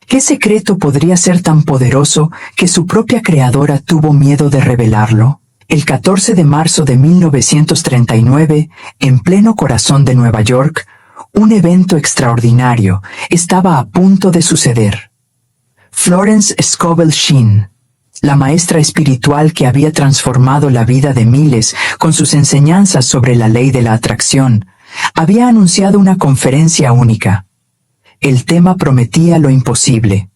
¿Qué secreto podría ser tan poderoso que su propia creadora tuvo miedo de revelarlo? El 14 de marzo de 1939, en pleno corazón de Nueva York, un evento extraordinario estaba a punto de suceder. Florence Scovel Shinn, la maestra espiritual que había transformado la vida de miles con sus enseñanzas sobre la ley de la atracción, había anunciado una conferencia única. El tema prometía lo imposible.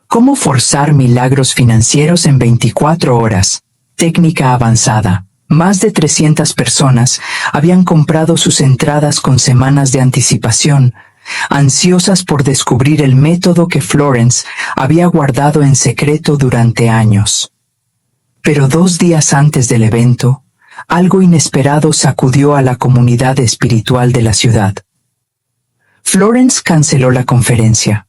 ¿Cómo forzar milagros financieros en 24 horas? Técnica avanzada. Más de 300 personas habían comprado sus entradas con semanas de anticipación, ansiosas por descubrir el método que Florence había guardado en secreto durante años. Pero 2 días antes del evento, algo inesperado sacudió a la comunidad espiritual de la ciudad. Florence canceló la conferencia.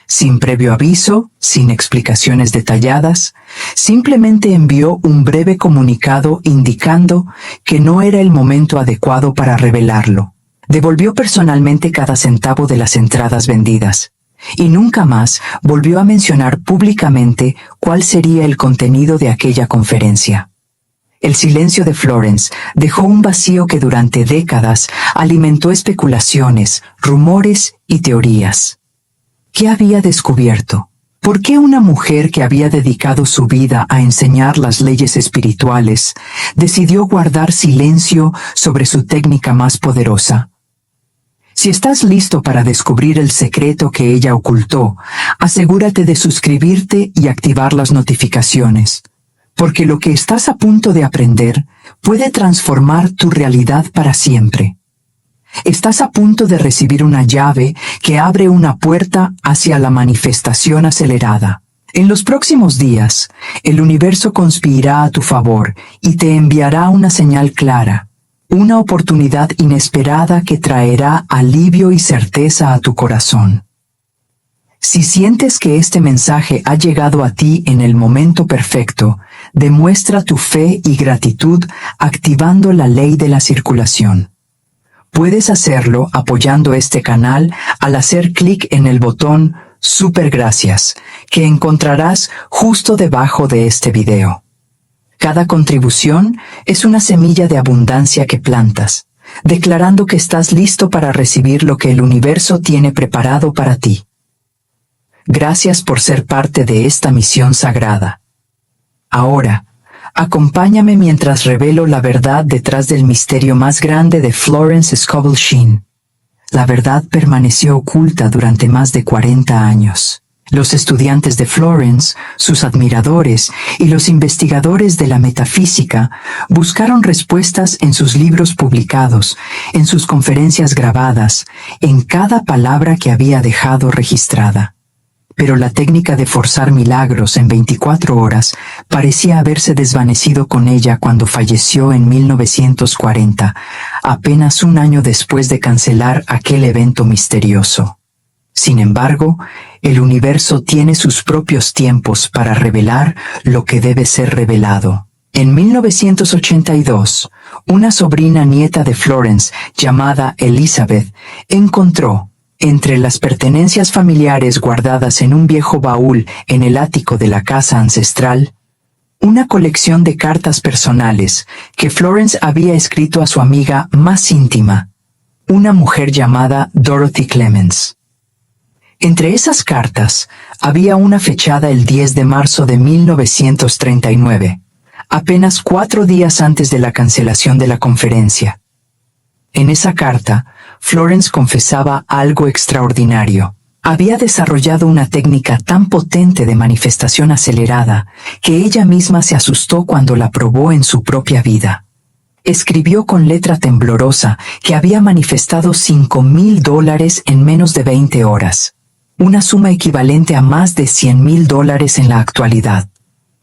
Sin previo aviso, sin explicaciones detalladas, simplemente envió un breve comunicado indicando que no era el momento adecuado para revelarlo. Devolvió personalmente cada centavo de las entradas vendidas, y nunca más volvió a mencionar públicamente cuál sería el contenido de aquella conferencia. El silencio de Florence dejó un vacío que durante décadas alimentó especulaciones, rumores y teorías. ¿Qué había descubierto? ¿Por qué una mujer que había dedicado su vida a enseñar las leyes espirituales decidió guardar silencio sobre su técnica más poderosa? Si estás listo para descubrir el secreto que ella ocultó, asegúrate de suscribirte y activar las notificaciones, porque lo que estás a punto de aprender puede transformar tu realidad para siempre. Estás a punto de recibir una llave que abre una puerta hacia la manifestación acelerada. En los próximos días, el universo conspirará a tu favor y te enviará una señal clara, una oportunidad inesperada que traerá alivio y certeza a tu corazón. Si sientes que este mensaje ha llegado a ti en el momento perfecto, demuestra tu fe y gratitud activando la ley de la circulación. Puedes hacerlo apoyando este canal al hacer clic en el botón Super Gracias, que encontrarás justo debajo de este video. Cada contribución es una semilla de abundancia que plantas, declarando que estás listo para recibir lo que el universo tiene preparado para ti. Gracias por ser parte de esta misión sagrada. Ahora, acompáñame mientras revelo la verdad detrás del misterio más grande de Florence Scovel Shinn. La verdad permaneció oculta durante más de 40 años. Los estudiantes de Florence, sus admiradores y los investigadores de la metafísica buscaron respuestas en sus libros publicados, en sus conferencias grabadas, en cada palabra que había dejado registrada. Pero la técnica de forzar milagros en 24 horas parecía haberse desvanecido con ella cuando falleció en 1940, apenas un año después de cancelar aquel evento misterioso. Sin embargo, el universo tiene sus propios tiempos para revelar lo que debe ser revelado. En 1982, una sobrina nieta de Florence, llamada Elizabeth, encontró, entre las pertenencias familiares guardadas en un viejo baúl en el ático de la casa ancestral, una colección de cartas personales que Florence había escrito a su amiga más íntima, una mujer llamada Dorothy Clemens. Entre esas cartas había una fechada el 10 de marzo de 1939, apenas 4 días antes de la cancelación de la conferencia. En esa carta, Florence confesaba algo extraordinario. Había desarrollado una técnica tan potente de manifestación acelerada que ella misma se asustó cuando la probó en su propia vida. Escribió con letra temblorosa que había manifestado $5,000 en menos de 20 horas, una suma equivalente a más de $100,000 en la actualidad.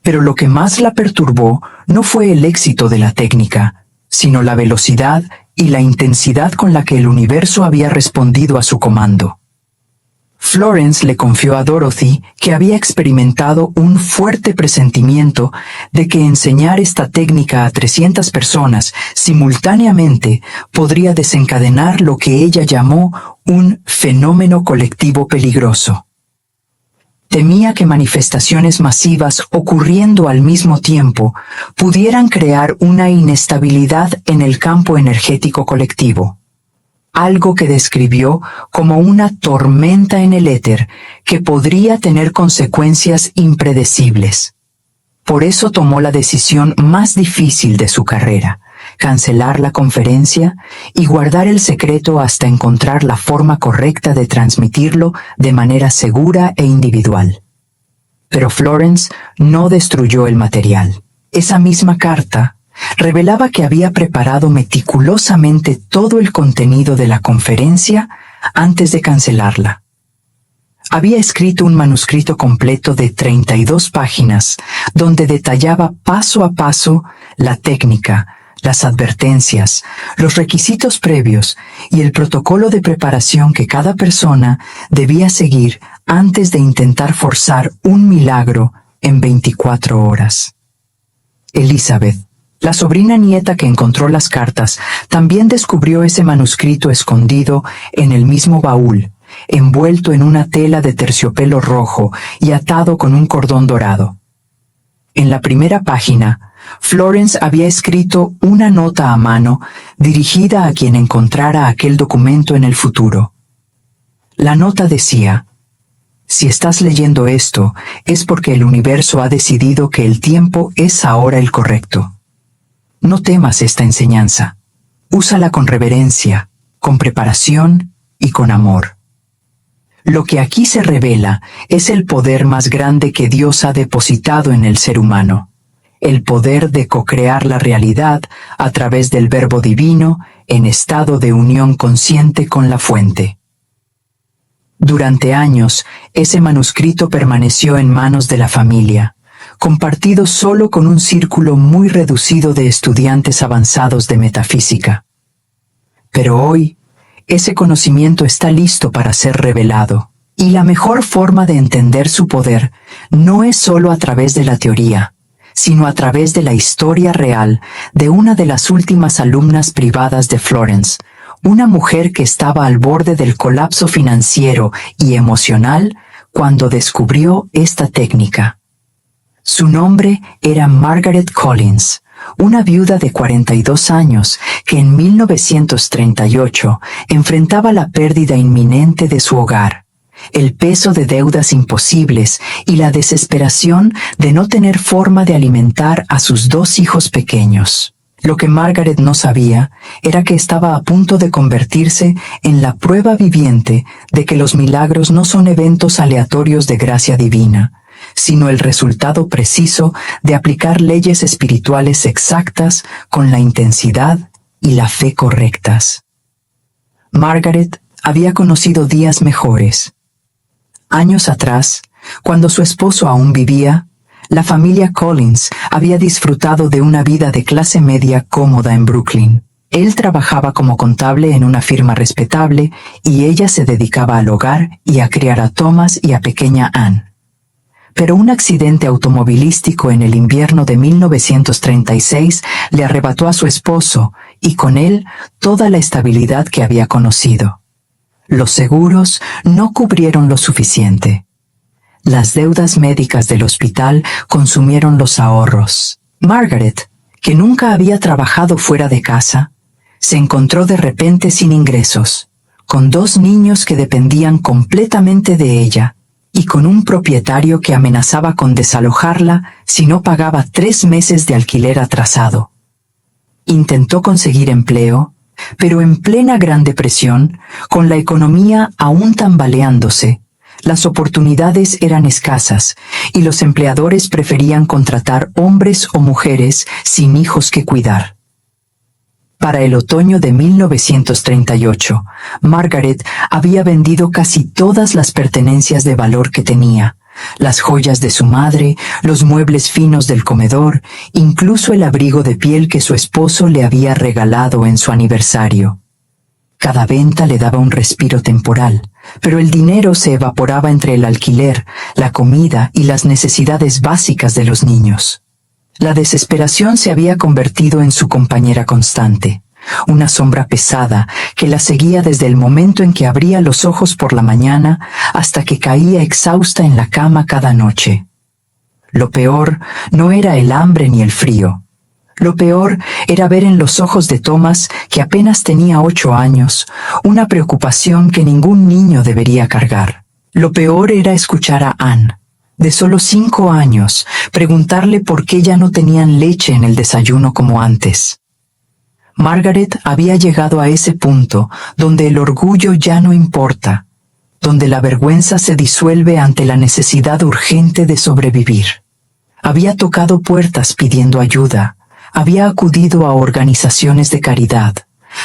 Pero lo que más la perturbó no fue el éxito de la técnica, sino la velocidad y la intensidad con la que el universo había respondido a su comando. Florence le confió a Dorothy que había experimentado un fuerte presentimiento de que enseñar esta técnica a 300 personas simultáneamente podría desencadenar lo que ella llamó un fenómeno colectivo peligroso. Temía que manifestaciones masivas ocurriendo al mismo tiempo pudieran crear una inestabilidad en el campo energético colectivo, algo que describió como una tormenta en el éter que podría tener consecuencias impredecibles. Por eso tomó la decisión más difícil de su carrera: cancelar la conferencia y guardar el secreto hasta encontrar la forma correcta de transmitirlo de manera segura e individual. Pero Florence no destruyó el material. Esa misma carta revelaba que había preparado meticulosamente todo el contenido de la conferencia antes de cancelarla. Había escrito un manuscrito completo de 32 páginas donde detallaba paso a paso la técnica, las advertencias, los requisitos previos y el protocolo de preparación que cada persona debía seguir antes de intentar forzar un milagro en 24 horas. Elizabeth, la sobrina nieta que encontró las cartas, también descubrió ese manuscrito escondido en el mismo baúl, envuelto en una tela de terciopelo rojo y atado con un cordón dorado. En la primera página, Florence había escrito una nota a mano dirigida a quien encontrara aquel documento en el futuro. La nota decía: «Si estás leyendo esto, es porque el universo ha decidido que el tiempo es ahora el correcto. No temas esta enseñanza. Úsala con reverencia, con preparación y con amor». Lo que aquí se revela es el poder más grande que Dios ha depositado en el ser humano, el poder de co-crear la realidad a través del Verbo Divino en estado de unión consciente con la fuente. Durante años, ese manuscrito permaneció en manos de la familia, compartido solo con un círculo muy reducido de estudiantes avanzados de metafísica. Pero hoy, ese conocimiento está listo para ser revelado, y la mejor forma de entender su poder no es solo a través de la teoría, sino a través de la historia real de una de las últimas alumnas privadas de Florence, una mujer que estaba al borde del colapso financiero y emocional cuando descubrió esta técnica. Su nombre era Margaret Collins, una viuda de 42 años que en 1938 enfrentaba la pérdida inminente de su hogar, el peso de deudas imposibles y la desesperación de no tener forma de alimentar a sus 2 hijos pequeños. Lo que Margaret no sabía era que estaba a punto de convertirse en la prueba viviente de que los milagros no son eventos aleatorios de gracia divina, sino el resultado preciso de aplicar leyes espirituales exactas con la intensidad y la fe correctas. Margaret había conocido días mejores. Años atrás, cuando su esposo aún vivía, la familia Collins había disfrutado de una vida de clase media cómoda en Brooklyn. Él trabajaba como contable en una firma respetable y ella se dedicaba al hogar y a criar a Thomas y a pequeña Anne. Pero un accidente automovilístico en el invierno de 1936 le arrebató a su esposo y con él toda la estabilidad que había conocido. Los seguros no cubrieron lo suficiente. Las deudas médicas del hospital consumieron los ahorros. Margaret, que nunca había trabajado fuera de casa, se encontró de repente sin ingresos, con 2 niños que dependían completamente de ella, y con un propietario que amenazaba con desalojarla si no pagaba 3 meses de alquiler atrasado. Intentó conseguir empleo, pero en plena Gran Depresión, con la economía aún tambaleándose, las oportunidades eran escasas y los empleadores preferían contratar hombres o mujeres sin hijos que cuidar. Para el otoño de 1938, Margaret había vendido casi todas las pertenencias de valor que tenía, las joyas de su madre, los muebles finos del comedor, incluso el abrigo de piel que su esposo le había regalado en su aniversario. Cada venta le daba un respiro temporal, pero el dinero se evaporaba entre el alquiler, la comida y las necesidades básicas de los niños. La desesperación se había convertido en su compañera constante, una sombra pesada que la seguía desde el momento en que abría los ojos por la mañana hasta que caía exhausta en la cama cada noche. Lo peor no era el hambre ni el frío. Lo peor era ver en los ojos de Thomas, que apenas tenía 8 años, una preocupación que ningún niño debería cargar. Lo peor era escuchar a Anne, de solo 5 años, preguntarle por qué ya no tenían leche en el desayuno como antes. Margaret había llegado a ese punto donde el orgullo ya no importa, donde la vergüenza se disuelve ante la necesidad urgente de sobrevivir. Había tocado puertas pidiendo ayuda, había acudido a organizaciones de caridad,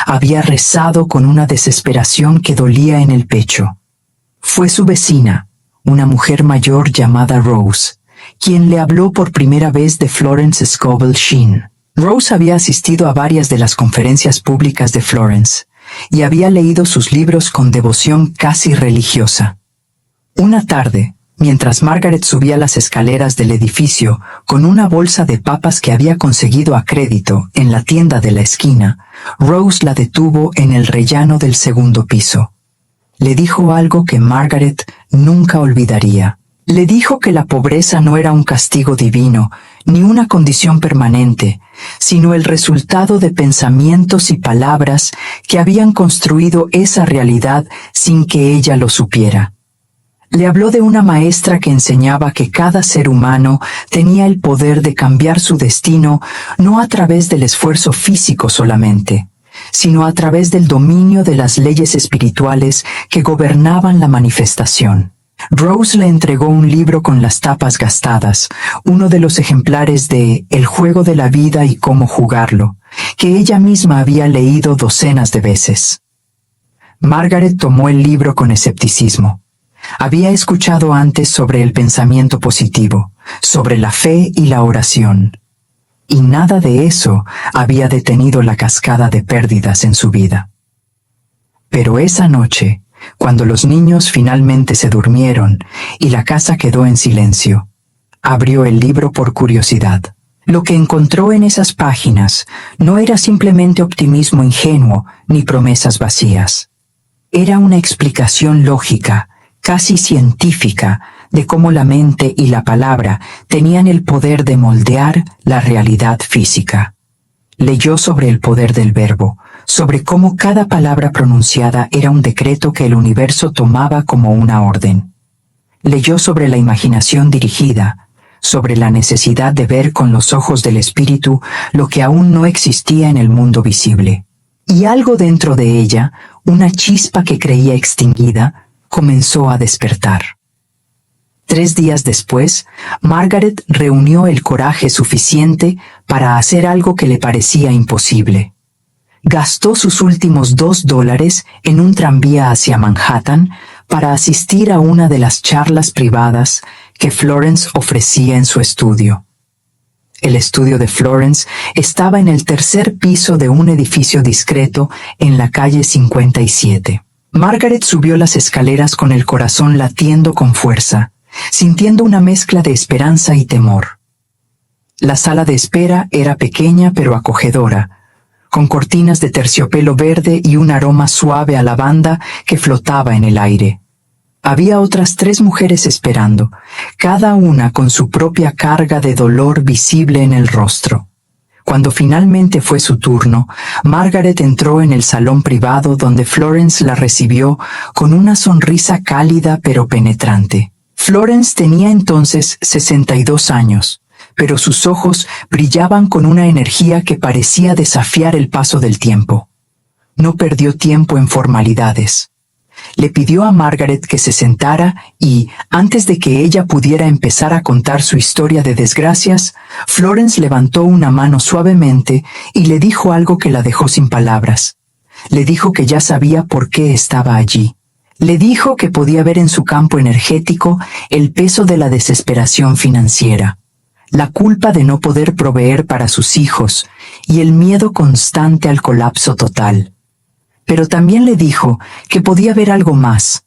había rezado con una desesperación que dolía en el pecho. Fue su vecina, una mujer mayor llamada Rose, quien le habló por primera vez de Florence Scovel Sheen. Rose había asistido a varias de las conferencias públicas de Florence y había leído sus libros con devoción casi religiosa. Una tarde, mientras Margaret subía las escaleras del edificio con una bolsa de papas que había conseguido a crédito en la tienda de la esquina, Rose la detuvo en el rellano del segundo piso. Le dijo algo que Margaret nunca olvidaría. Le dijo que la pobreza no era un castigo divino, ni una condición permanente, sino el resultado de pensamientos y palabras que habían construido esa realidad sin que ella lo supiera. Le habló de una maestra que enseñaba que cada ser humano tenía el poder de cambiar su destino no a través del esfuerzo físico solamente, sino a través del dominio de las leyes espirituales que gobernaban la manifestación. Rose le entregó un libro con las tapas gastadas, uno de los ejemplares de El juego de la vida y cómo jugarlo, que ella misma había leído docenas de veces. Margaret tomó el libro con escepticismo. Había escuchado antes sobre el pensamiento positivo, sobre la fe y la oración, y nada de eso había detenido la cascada de pérdidas en su vida. Pero esa noche, cuando los niños finalmente se durmieron y la casa quedó en silencio, abrió el libro por curiosidad. Lo que encontró en esas páginas no era simplemente optimismo ingenuo ni promesas vacías. Era una explicación lógica, casi científica, de cómo la mente y la palabra tenían el poder de moldear la realidad física. Leyó sobre el poder del verbo, sobre cómo cada palabra pronunciada era un decreto que el universo tomaba como una orden. Leyó sobre la imaginación dirigida, sobre la necesidad de ver con los ojos del espíritu lo que aún no existía en el mundo visible. Y algo dentro de ella, una chispa que creía extinguida, comenzó a despertar. 3 días después, Margaret reunió el coraje suficiente para hacer algo que le parecía imposible. Gastó sus últimos $2 en un tranvía hacia Manhattan para asistir a una de las charlas privadas que Florence ofrecía en su estudio. El estudio de Florence estaba en el 3er piso de un edificio discreto en la calle 57. Margaret subió las escaleras con el corazón latiendo con fuerza, sintiendo una mezcla de esperanza y temor. La sala de espera era pequeña pero acogedora, con cortinas de terciopelo verde y un aroma suave a lavanda que flotaba en el aire. Había otras 3 mujeres esperando, cada una con su propia carga de dolor visible en el rostro. Cuando finalmente fue su turno, Margaret entró en el salón privado donde Florence la recibió con una sonrisa cálida pero penetrante. Florence tenía entonces 62 años, pero sus ojos brillaban con una energía que parecía desafiar el paso del tiempo. No perdió tiempo en formalidades. Le pidió a Margaret que se sentara y, antes de que ella pudiera empezar a contar su historia de desgracias, Florence levantó una mano suavemente y le dijo algo que la dejó sin palabras. Le dijo que ya sabía por qué estaba allí. Le dijo que podía ver en su campo energético el peso de la desesperación financiera, la culpa de no poder proveer para sus hijos y el miedo constante al colapso total. Pero también le dijo que podía ver algo más,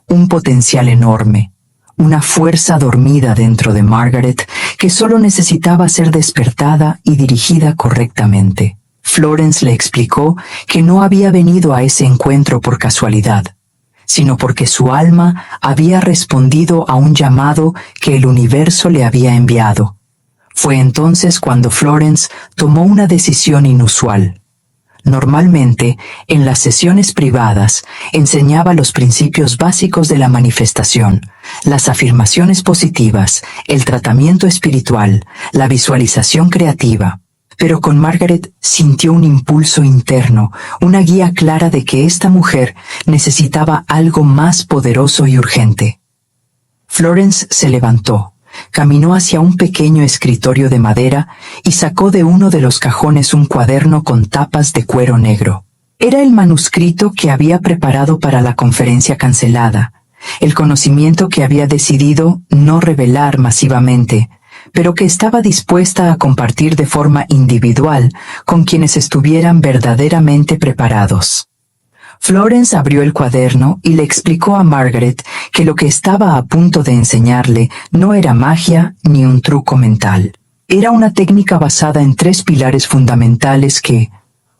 un potencial enorme, una fuerza dormida dentro de Margaret que solo necesitaba ser despertada y dirigida correctamente. Florence le explicó que no había venido a ese encuentro por casualidad, sino porque su alma había respondido a un llamado que el universo le había enviado. Fue entonces cuando Florence tomó una decisión inusual. Normalmente, en las sesiones privadas, enseñaba los principios básicos de la manifestación, las afirmaciones positivas, el tratamiento espiritual, la visualización creativa. Pero con Margaret sintió un impulso interno, una guía clara de que esta mujer necesitaba algo más poderoso y urgente. Florence se levantó, caminó hacia un pequeño escritorio de madera y sacó de uno de los cajones un cuaderno con tapas de cuero negro. Era el manuscrito que había preparado para la conferencia cancelada, el conocimiento que había decidido no revelar masivamente, pero que estaba dispuesta a compartir de forma individual con quienes estuvieran verdaderamente preparados. Florence abrió el cuaderno y le explicó a Margaret que lo que estaba a punto de enseñarle no era magia ni un truco mental. Era una técnica basada en 3 pilares fundamentales que,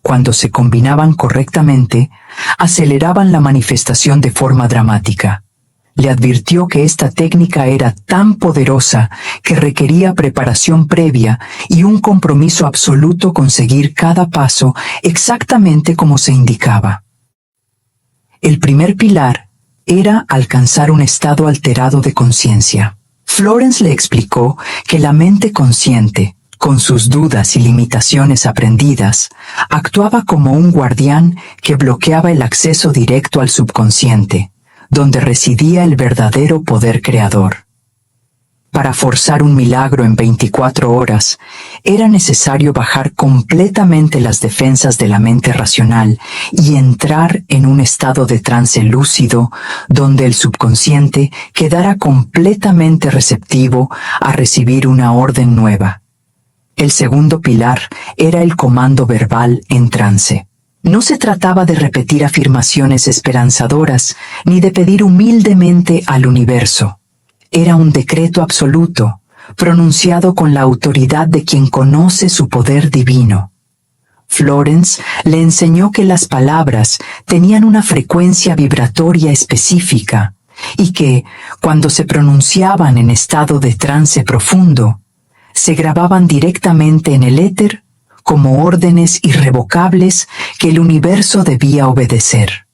cuando se combinaban correctamente, aceleraban la manifestación de forma dramática. Le advirtió que esta técnica era tan poderosa que requería preparación previa y un compromiso absoluto con seguir cada paso exactamente como se indicaba. El primer pilar era alcanzar un estado alterado de conciencia. Florence le explicó que la mente consciente, con sus dudas y limitaciones aprendidas, actuaba como un guardián que bloqueaba el acceso directo al subconsciente, donde residía el verdadero poder creador. Para forzar un milagro en 24 horas, era necesario bajar completamente las defensas de la mente racional y entrar en un estado de trance lúcido donde el subconsciente quedara completamente receptivo a recibir una orden nueva. El segundo pilar era el comando verbal en trance. No se trataba de repetir afirmaciones esperanzadoras ni de pedir humildemente al universo. Era un decreto absoluto, pronunciado con la autoridad de quien conoce su poder divino. Florence le enseñó que las palabras tenían una frecuencia vibratoria específica y que, cuando se pronunciaban en estado de trance profundo, se grababan directamente en el éter como órdenes irrevocables que el universo debía obedecer.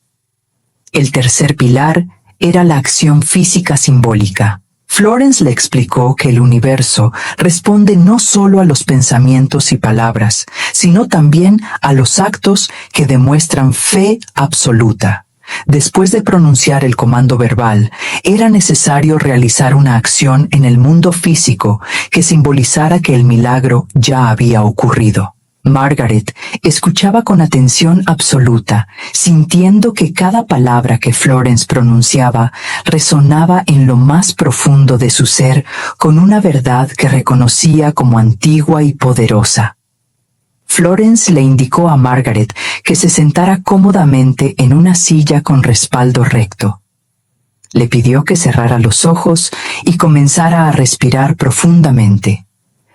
El tercer pilar era la acción física simbólica. Florence le explicó que el universo responde no solo a los pensamientos y palabras, sino también a los actos que demuestran fe absoluta. Después de pronunciar el comando verbal, era necesario realizar una acción en el mundo físico que simbolizara que el milagro ya había ocurrido. Margaret escuchaba con atención absoluta, sintiendo que cada palabra que Florence pronunciaba resonaba en lo más profundo de su ser con una verdad que reconocía como antigua y poderosa. Florence le indicó a Margaret que se sentara cómodamente en una silla con respaldo recto. Le pidió que cerrara los ojos y comenzara a respirar profundamente,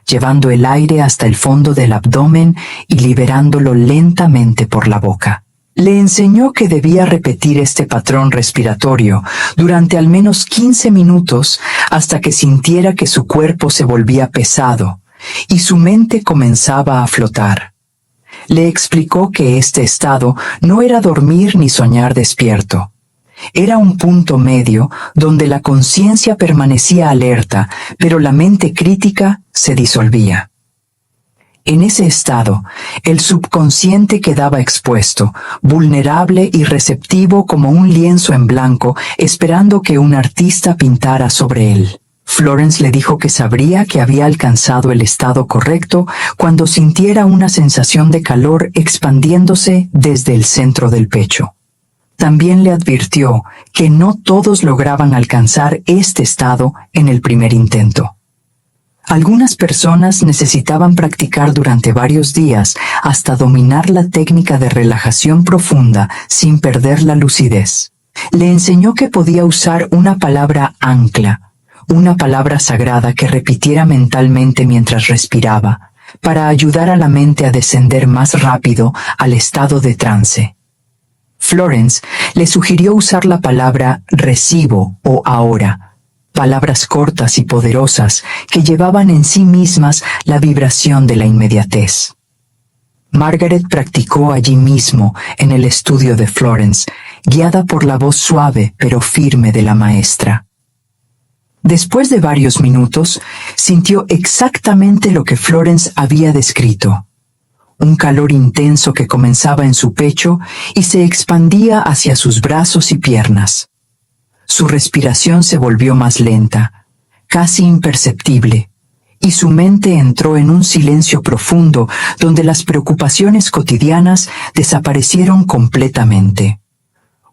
llevando el aire hasta el fondo del abdomen y liberándolo lentamente por la boca. Le enseñó que debía repetir este patrón respiratorio durante al menos 15 minutos hasta que sintiera que su cuerpo se volvía pesado y su mente comenzaba a flotar. Le explicó que este estado no era dormir ni soñar despierto. Era un punto medio donde la conciencia permanecía alerta, pero la mente crítica se disolvía. En ese estado, el subconsciente quedaba expuesto, vulnerable y receptivo como un lienzo en blanco, esperando que un artista pintara sobre él. Florence le dijo que sabría que había alcanzado el estado correcto cuando sintiera una sensación de calor expandiéndose desde el centro del pecho. También le advirtió que no todos lograban alcanzar este estado en el primer intento. Algunas personas necesitaban practicar durante varios días hasta dominar la técnica de relajación profunda sin perder la lucidez. Le enseñó que podía usar una palabra ancla, una palabra sagrada que repitiera mentalmente mientras respiraba, para ayudar a la mente a descender más rápido al estado de trance. Florence le sugirió usar la palabra recibo o ahora, palabras cortas y poderosas que llevaban en sí mismas la vibración de la inmediatez. Margaret practicó allí mismo en el estudio de Florence, guiada por la voz suave pero firme de la maestra. Después de varios minutos, sintió exactamente lo que Florence había descrito. Un calor intenso que comenzaba en su pecho y se expandía hacia sus brazos y piernas. Su respiración se volvió más lenta, casi imperceptible, y su mente entró en un silencio profundo donde las preocupaciones cotidianas desaparecieron completamente.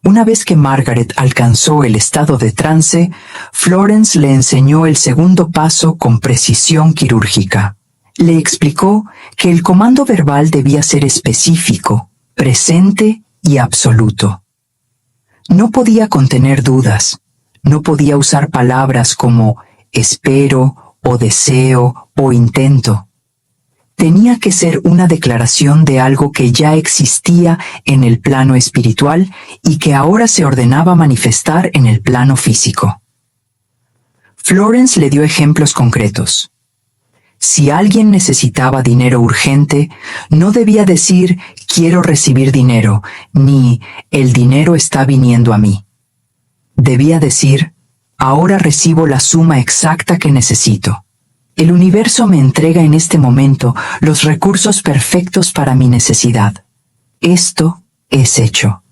Una vez que Margaret alcanzó el estado de trance, Florence le enseñó el segundo paso con precisión quirúrgica. Le explicó que el comando verbal debía ser específico, presente y absoluto. No podía contener dudas, no podía usar palabras como espero o deseo o intento. Tenía que ser una declaración de algo que ya existía en el plano espiritual y que ahora se ordenaba manifestar en el plano físico. Florence le dio ejemplos concretos. Si alguien necesitaba dinero urgente, no debía decir quiero recibir dinero, ni el dinero está viniendo a mí. Debía decir ahora recibo la suma exacta que necesito. El universo me entrega en este momento los recursos perfectos para mi necesidad. Esto es hecho.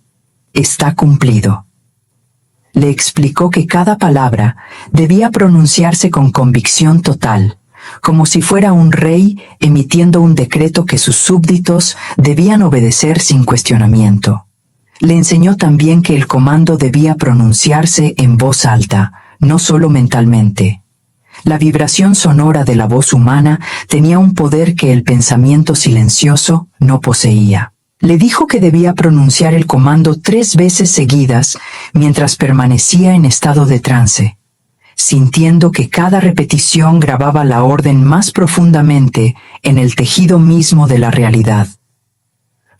Está cumplido. Le explicó que cada palabra debía pronunciarse con convicción total, como si fuera un rey emitiendo un decreto que sus súbditos debían obedecer sin cuestionamiento. Le enseñó también que el comando debía pronunciarse en voz alta, no solo mentalmente. La vibración sonora de la voz humana tenía un poder que el pensamiento silencioso no poseía. Le dijo que debía pronunciar el comando 3 veces seguidas mientras permanecía en estado de trance, sintiendo que cada repetición grababa la orden más profundamente en el tejido mismo de la realidad.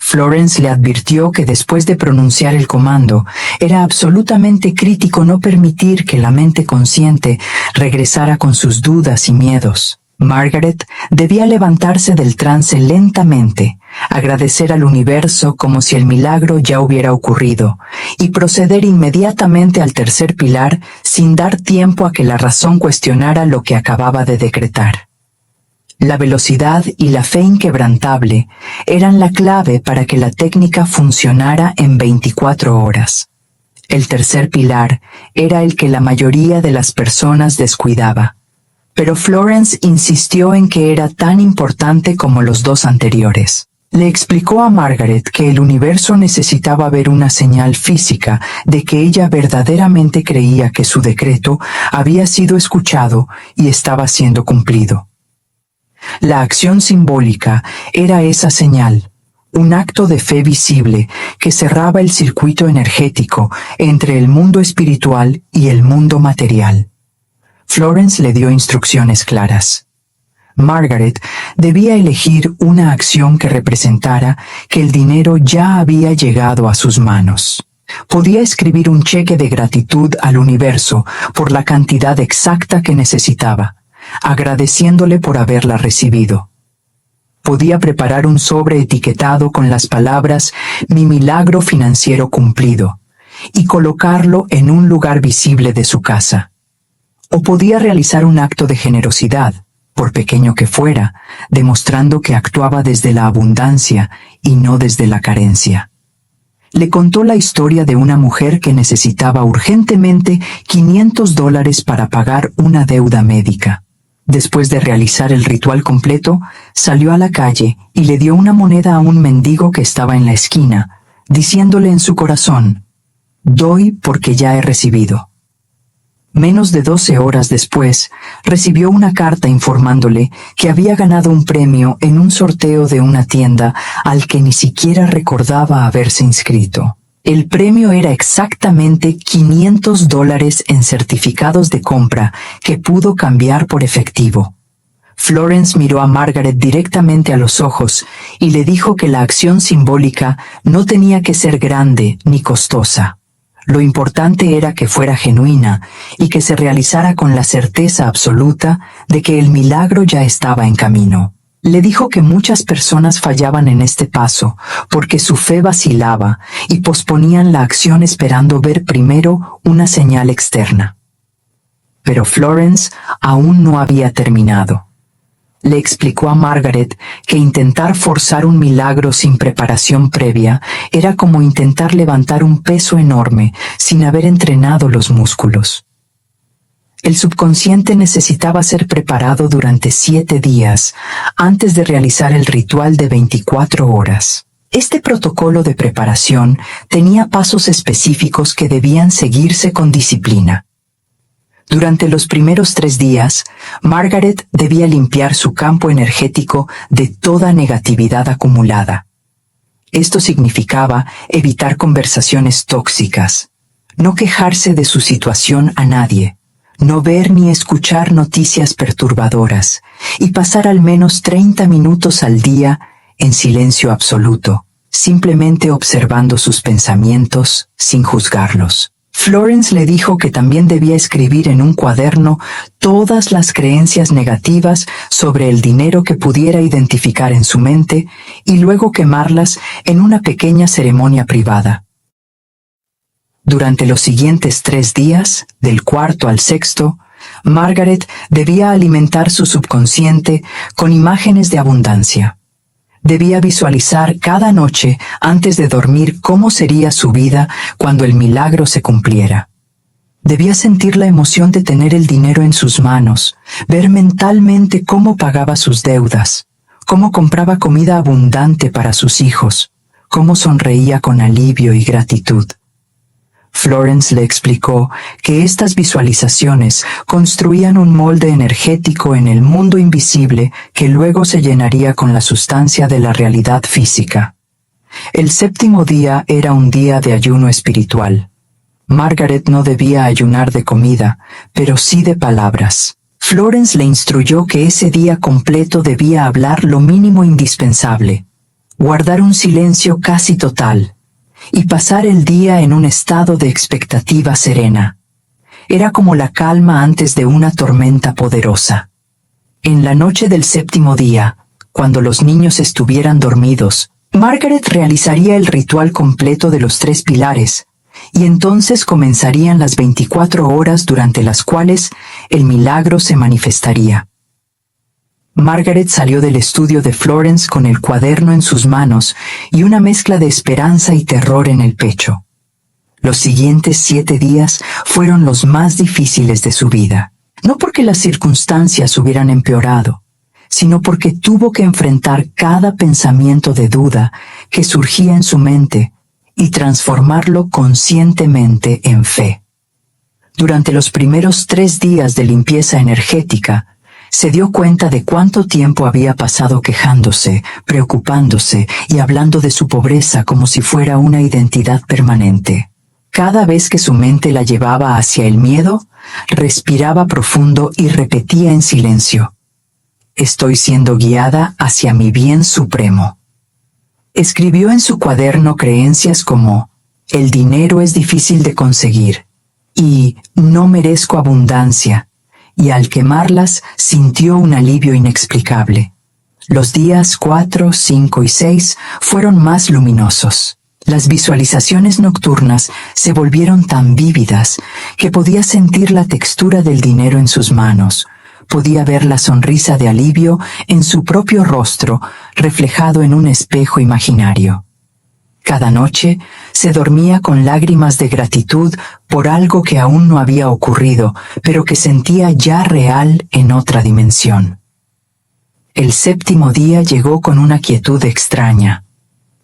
Florence le advirtió que después de pronunciar el comando, era absolutamente crítico no permitir que la mente consciente regresara con sus dudas y miedos. Margaret debía levantarse del trance lentamente, agradecer al universo como si el milagro ya hubiera ocurrido, y proceder inmediatamente al tercer pilar sin dar tiempo a que la razón cuestionara lo que acababa de decretar. La velocidad y la fe inquebrantable eran la clave para que la técnica funcionara en 24 horas. El tercer pilar era el que la mayoría de las personas descuidaba, pero Florence insistió en que era tan importante como los 2 anteriores. Le explicó a Margaret que el universo necesitaba ver una señal física de que ella verdaderamente creía que su decreto había sido escuchado y estaba siendo cumplido. La acción simbólica era esa señal, un acto de fe visible que cerraba el circuito energético entre el mundo espiritual y el mundo material. Florence le dio instrucciones claras. Margaret debía elegir una acción que representara que el dinero ya había llegado a sus manos. Podía escribir un cheque de gratitud al universo por la cantidad exacta que necesitaba, agradeciéndole por haberla recibido. Podía preparar un sobre etiquetado con las palabras «Mi milagro financiero cumplido» y colocarlo en un lugar visible de su casa. O podía realizar un acto de generosidad, por pequeño que fuera, demostrando que actuaba desde la abundancia y no desde la carencia. Le contó la historia de una mujer que necesitaba urgentemente $500 para pagar una deuda médica. Después de realizar el ritual completo, salió a la calle y le dio una moneda a un mendigo que estaba en la esquina, diciéndole en su corazón, «Doy porque ya he recibido». Menos de 12 horas después, recibió una carta informándole que había ganado un premio en un sorteo de una tienda al que ni siquiera recordaba haberse inscrito. El premio era exactamente $500 en certificados de compra que pudo cambiar por efectivo. Florence miró a Margaret directamente a los ojos y le dijo que la acción simbólica no tenía que ser grande ni costosa. Lo importante era que fuera genuina y que se realizara con la certeza absoluta de que el milagro ya estaba en camino. Le dijo que muchas personas fallaban en este paso porque su fe vacilaba y posponían la acción esperando ver primero una señal externa. Pero Florence aún no había terminado. Le explicó a Margaret que intentar forzar un milagro sin preparación previa era como intentar levantar un peso enorme sin haber entrenado los músculos. El subconsciente necesitaba ser preparado durante 7 días antes de realizar el ritual de 24 horas. Este protocolo de preparación tenía pasos específicos que debían seguirse con disciplina. Durante los primeros 3 días, Margaret debía limpiar su campo energético de toda negatividad acumulada. Esto significaba evitar conversaciones tóxicas, no quejarse de su situación a nadie, no ver ni escuchar noticias perturbadoras y pasar al menos 30 minutos al día en silencio absoluto, simplemente observando sus pensamientos sin juzgarlos. Florence le dijo que también debía escribir en un cuaderno todas las creencias negativas sobre el dinero que pudiera identificar en su mente y luego quemarlas en una pequeña ceremonia privada. Durante los siguientes 3 días, del 4º al 6º, Margaret debía alimentar su subconsciente con imágenes de abundancia. Debía visualizar cada noche antes de dormir cómo sería su vida cuando el milagro se cumpliera. Debía sentir la emoción de tener el dinero en sus manos, ver mentalmente cómo pagaba sus deudas, cómo compraba comida abundante para sus hijos, cómo sonreía con alivio y gratitud. Florence le explicó que estas visualizaciones construían un molde energético en el mundo invisible que luego se llenaría con la sustancia de la realidad física. El 7º día era un día de ayuno espiritual. Margaret no debía ayunar de comida, pero sí de palabras. Florence le instruyó que ese día completo debía hablar lo mínimo indispensable, guardar un silencio casi total, y pasar el día en un estado de expectativa serena. Era como la calma antes de una tormenta poderosa. En la noche del 7º día, cuando los niños estuvieran dormidos, Margaret realizaría el ritual completo de los 3 pilares, y entonces comenzarían las 24 horas durante las cuales el milagro se manifestaría. Margaret salió del estudio de Florence con el cuaderno en sus manos y una mezcla de esperanza y terror en el pecho. Los siguientes 7 días fueron los más difíciles de su vida, no porque las circunstancias hubieran empeorado, sino porque tuvo que enfrentar cada pensamiento de duda que surgía en su mente y transformarlo conscientemente en fe. Durante los primeros 3 días de limpieza energética, se dio cuenta de cuánto tiempo había pasado quejándose, preocupándose y hablando de su pobreza como si fuera una identidad permanente. Cada vez que su mente la llevaba hacia el miedo, respiraba profundo y repetía en silencio: «Estoy siendo guiada hacia mi bien supremo». Escribió en su cuaderno creencias como: «El dinero es difícil de conseguir» y «No merezco abundancia», y al quemarlas sintió un alivio inexplicable. Los días 4, 5 y 6 fueron más luminosos. Las visualizaciones nocturnas se volvieron tan vívidas que podía sentir la textura del dinero en sus manos, podía ver la sonrisa de alivio en su propio rostro reflejado en un espejo imaginario. Cada noche se dormía con lágrimas de gratitud por algo que aún no había ocurrido, pero que sentía ya real en otra dimensión. El 7º día llegó con una quietud extraña.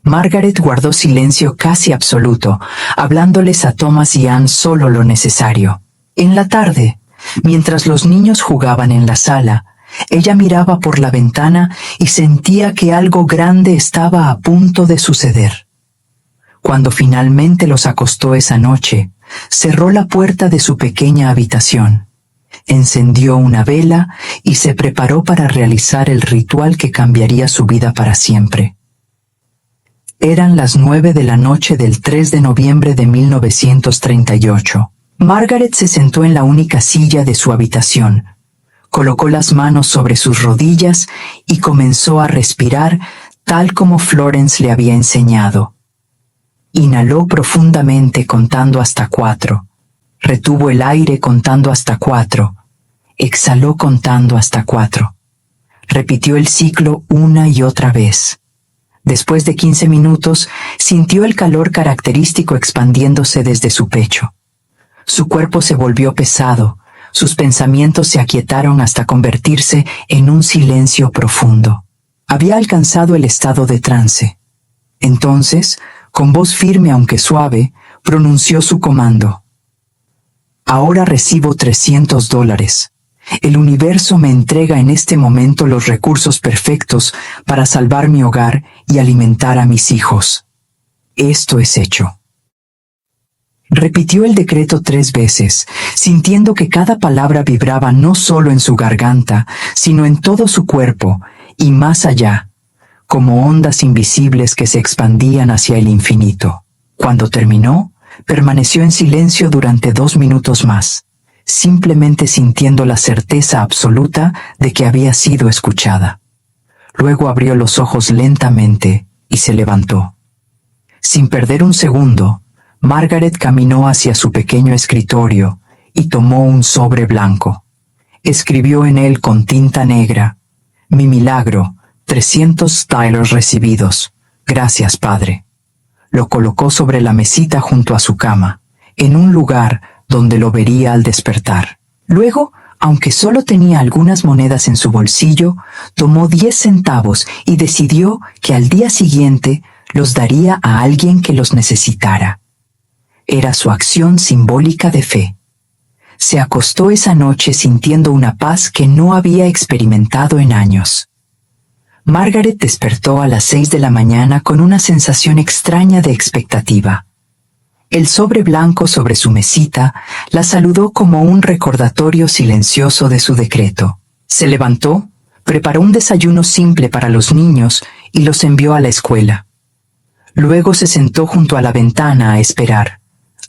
Margaret guardó silencio casi absoluto, hablándoles a Thomas y Anne solo lo necesario. En la tarde, mientras los niños jugaban en la sala, ella miraba por la ventana y sentía que algo grande estaba a punto de suceder. Cuando finalmente los acostó esa noche, cerró la puerta de su pequeña habitación. encendió una vela y se preparó para realizar el ritual que cambiaría su vida para siempre. Eran las 9 de la noche del 3 de noviembre de 1938. Margaret se sentó en la única silla de su habitación, colocó las manos sobre sus rodillas y comenzó a respirar tal como Florence le había enseñado. Inhaló profundamente contando hasta 4. Retuvo el aire contando hasta 4. Exhaló contando hasta 4. Repitió el ciclo una y otra vez. Después de 15 minutos, sintió el calor característico expandiéndose desde su pecho. Su cuerpo se volvió pesado, sus pensamientos se aquietaron hasta convertirse en un silencio profundo. Había alcanzado el estado de trance. Entonces, con voz firme aunque suave, pronunció su comando. Ahora recibo $300. El universo me entrega en este momento los recursos perfectos para salvar mi hogar y alimentar a mis hijos. Esto es hecho. Repitió el decreto 3 veces, sintiendo que cada palabra vibraba no solo en su garganta, sino en todo su cuerpo y más allá, como ondas invisibles que se expandían hacia el infinito. Cuando terminó, permaneció en silencio durante 2 minutos más, simplemente sintiendo la certeza absoluta de que había sido escuchada. Luego abrió los ojos lentamente y se levantó. Sin perder un segundo, Margaret caminó hacia su pequeño escritorio y tomó un sobre blanco. Escribió en él con tinta negra: «Mi milagro, $300 recibidos. Gracias, Padre». Lo colocó sobre la mesita junto a su cama, en un lugar donde lo vería al despertar. Luego, aunque solo tenía algunas monedas en su bolsillo, tomó 10 centavos y decidió que al día siguiente los daría a alguien que los necesitara. Era su acción simbólica de fe. Se acostó esa noche sintiendo una paz que no había experimentado en años. Margaret despertó a las 6 de la mañana con una sensación extraña de expectativa. El sobre blanco sobre su mesita la saludó como un recordatorio silencioso de su decreto. Se levantó, preparó un desayuno simple para los niños y los envió a la escuela. Luego se sentó junto a la ventana a esperar,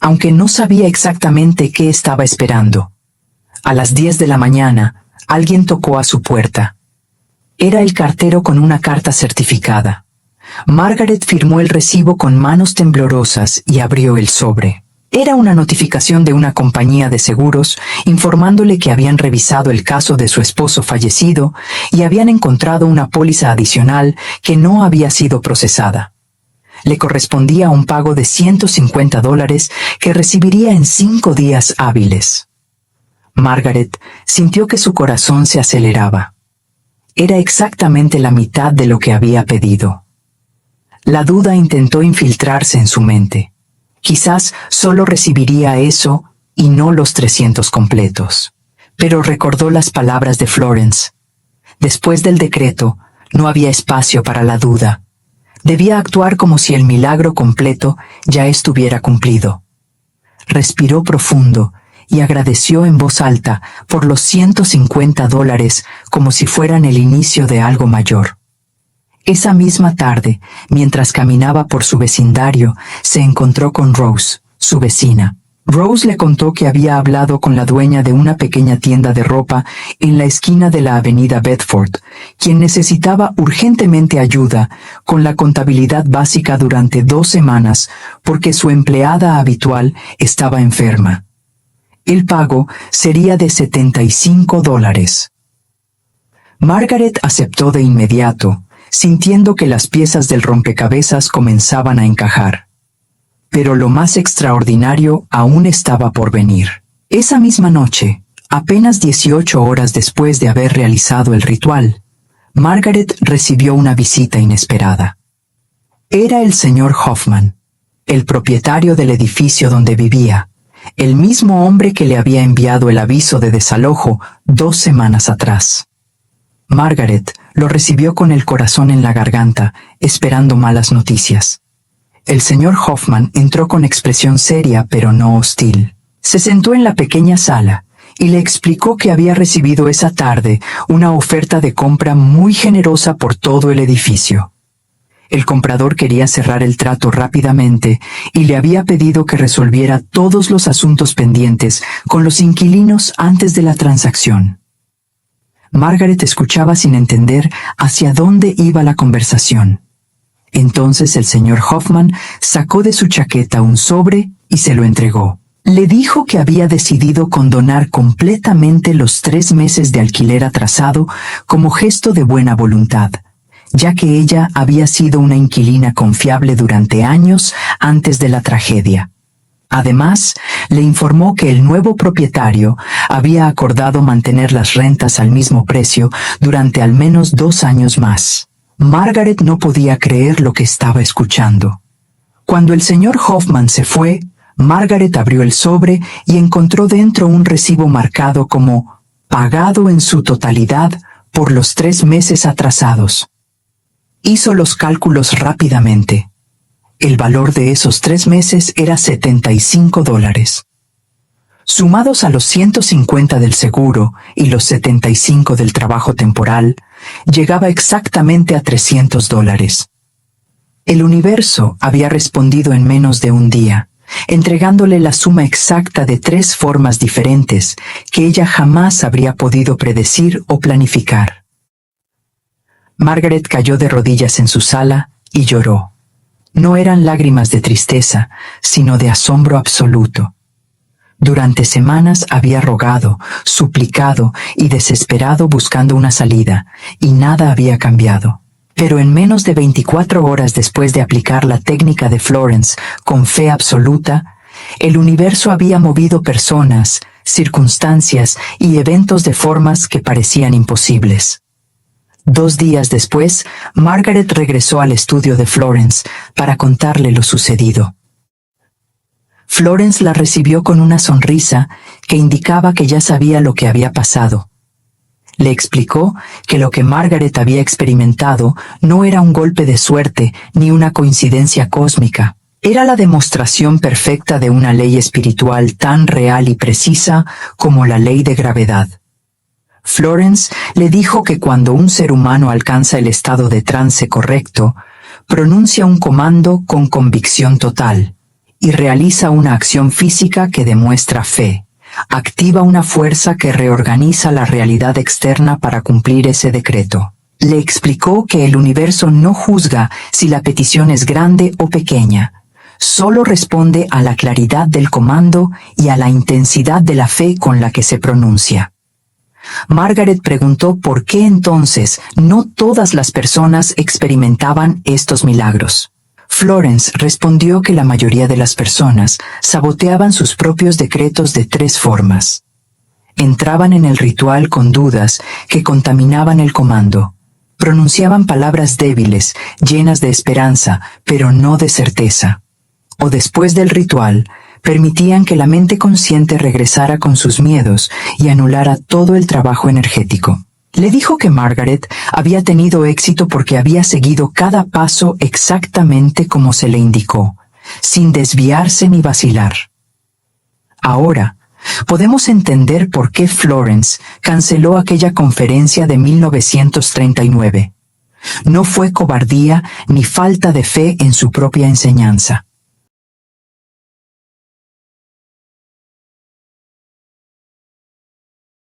aunque no sabía exactamente qué estaba esperando. A las 10 de la mañana, alguien tocó a su puerta. Era el cartero con una carta certificada. Margaret firmó el recibo con manos temblorosas y abrió el sobre. Era una notificación de una compañía de seguros informándole que habían revisado el caso de su esposo fallecido y habían encontrado una póliza adicional que no había sido procesada. Le correspondía un pago de $150 que recibiría en 5 días hábiles. Margaret sintió que su corazón se aceleraba. Era exactamente la mitad de lo que había pedido. La duda intentó infiltrarse en su mente. Quizás solo recibiría eso y no los 300 completos. Pero recordó las palabras de Florence. Después del decreto, no había espacio para la duda. Debía actuar como si el milagro completo ya estuviera cumplido. Respiró profundo y agradeció en voz alta por los $150 como si fueran el inicio de algo mayor. Esa misma tarde, mientras caminaba por su vecindario, se encontró con Rose, su vecina. Rose le contó que había hablado con la dueña de una pequeña tienda de ropa en la esquina de la avenida Bedford, quien necesitaba urgentemente ayuda con la contabilidad básica durante 2 semanas porque su empleada habitual estaba enferma. El pago sería de $75. Margaret aceptó de inmediato, sintiendo que las piezas del rompecabezas comenzaban a encajar. Pero lo más extraordinario aún estaba por venir. Esa misma noche, apenas 18 horas después de haber realizado el ritual, Margaret recibió una visita inesperada. Era el señor Hoffman, el propietario del edificio donde vivía, el mismo hombre que le había enviado el aviso de desalojo 2 semanas atrás. Margaret lo recibió con el corazón en la garganta, esperando malas noticias. El señor Hoffman entró con expresión seria pero no hostil. Se sentó en la pequeña sala y le explicó que había recibido esa tarde una oferta de compra muy generosa por todo el edificio. El comprador quería cerrar el trato rápidamente y le había pedido que resolviera todos los asuntos pendientes con los inquilinos antes de la transacción. Margaret escuchaba sin entender hacia dónde iba la conversación. Entonces el señor Hoffman sacó de su chaqueta un sobre y se lo entregó. Le dijo que había decidido condonar completamente los 3 meses de alquiler atrasado como gesto de buena voluntad, ya que ella había sido una inquilina confiable durante años antes de la tragedia. Además, le informó que el nuevo propietario había acordado mantener las rentas al mismo precio durante al menos 2 años más. Margaret no podía creer lo que estaba escuchando. Cuando el señor Hoffman se fue, Margaret abrió el sobre y encontró dentro un recibo marcado como pagado en su totalidad por los 3 meses atrasados. Hizo los cálculos rápidamente. El valor de esos 3 meses era $75. Sumados a los 150 del seguro y los 75 del trabajo temporal, llegaba exactamente a $300. El universo había respondido en menos de un día, entregándole la suma exacta de 3 formas diferentes que ella jamás habría podido predecir o planificar. Margaret cayó de rodillas en su sala y lloró. No eran lágrimas de tristeza, sino de asombro absoluto. Durante semanas había rogado, suplicado y desesperado buscando una salida, y nada había cambiado. Pero en menos de 24 horas después de aplicar la técnica de Florence con fe absoluta, el universo había movido personas, circunstancias y eventos de formas que parecían imposibles. 2 días después, Margaret regresó al estudio de Florence para contarle lo sucedido. Florence la recibió con una sonrisa que indicaba que ya sabía lo que había pasado. Le explicó que lo que Margaret había experimentado no era un golpe de suerte ni una coincidencia cósmica. Era la demostración perfecta de una ley espiritual tan real y precisa como la ley de gravedad. Florence le dijo que cuando un ser humano alcanza el estado de trance correcto, pronuncia un comando con convicción total y realiza una acción física que demuestra fe. Activa una fuerza que reorganiza la realidad externa para cumplir ese decreto. Le explicó que el universo no juzga si la petición es grande o pequeña, solo responde a la claridad del comando y a la intensidad de la fe con la que se pronuncia. Margaret preguntó por qué entonces no todas las personas experimentaban estos milagros. Florence respondió que la mayoría de las personas saboteaban sus propios decretos de 3 formas. Entraban en el ritual con dudas que contaminaban el comando. Pronunciaban palabras débiles, llenas de esperanza, pero no de certeza. O después del ritual, permitían que la mente consciente regresara con sus miedos y anulara todo el trabajo energético. Le dijo que Margaret había tenido éxito porque había seguido cada paso exactamente como se le indicó, sin desviarse ni vacilar. Ahora, podemos entender por qué Florence canceló aquella conferencia de 1939. No fue cobardía ni falta de fe en su propia enseñanza.